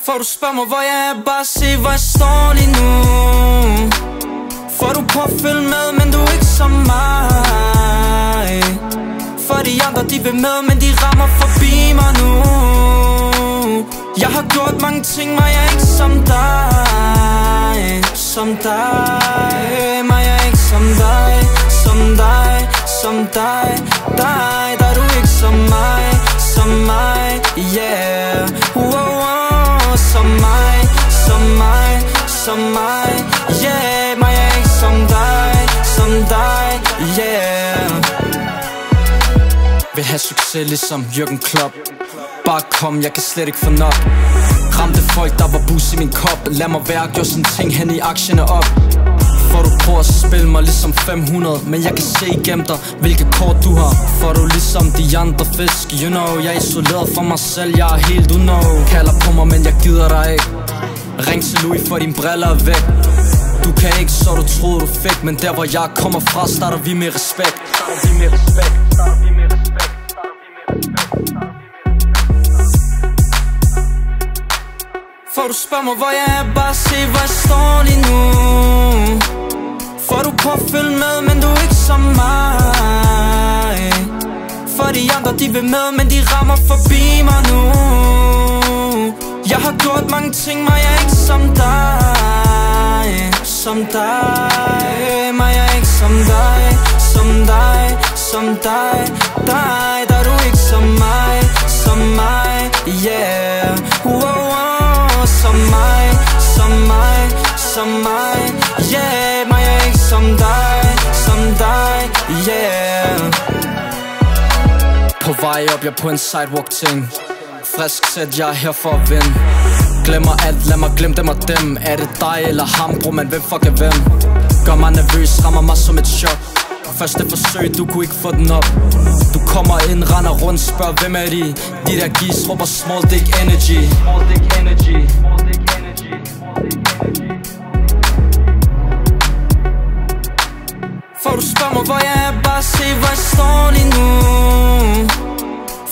For du spørger mig, hvor jeg er, bare se, hvor jeg står lige nu. For du på at følge med, men du er ikke som mig. For de andre, de vil med, men de rammer forbi mig nu. Jeg har gjort mange ting, men jeg er ikke som dig. Som dig, men jeg er ikke som dig. Som dig, som dig. Dig, der er du ikke som mig. Som mig, yeah. Som mig, som mig, som mig, yeah. Men jeg er ikke som dig, yeah. Vil have succes ligesom Jürgen Klopp. Bare kom, jeg kan slet ikke få nok. Ramte folk, der var bus i min kop. Lad mig være, gjorde sådan ting hen i aktierne op. For du prøver at spille mig ligesom 500, men jeg kan se igennem dig, hvilke kort du har. For du ligesom de andre fisk, you know. Jeg er isoleret for mig selv, jeg er helt uno. Kalder på mig, men jeg gider dig ikke. Ring til Louis, for dine briller er væk. Du kan ikke, så du troede du fik. Men der hvor jeg kommer fra, starter vi med respekt. For du spørger mig, hvor jeg er, bare se, hvor jeg står lige nu. For du på at følge med, men du er ikke som mig. For de andre, de vil med, men de rammer forbi mig nu. Jeg har gjort mange ting, men jeg er ikke som dig. Som dig, men jeg er ikke som dig. Som dig, som dig. Dig, der er du ikke som mig. Som mig, yeah. Som mig, som mig, som mig, yeah. Men jeg er ikke som dig, yeah. På vej op, jeg er på en sidewalk ting. Frisk sæt, jeg er her for at vinde. Glemmer alt, lad mig glemme dem og dem. Er det dig eller ham, bror, man hvem fuck er hvem? Gør mig nervøs, rammer mig som et chok. Første forsøg, du kunne ikke få den op. Du kommer ind, render rundt, spørger hvem er de? De der gis, råber small dick energy. Small dick energy. For du spørger mig, hvor jeg er, bare se, hvor jeg står lige nu.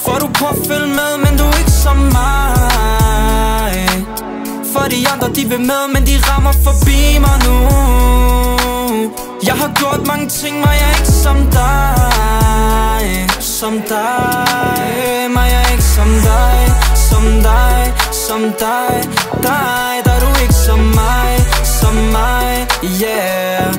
For du på at følge med, men du er ikke som mig. For de andre, de vil med, men de rammer forbi mig nu. Jeg har gjort mange ting, men jeg er ikke som dig. Som dig, men jeg er ikke som dig. Som dig, som dig. Dig, der er du ikke som mig. Som mig, yeah.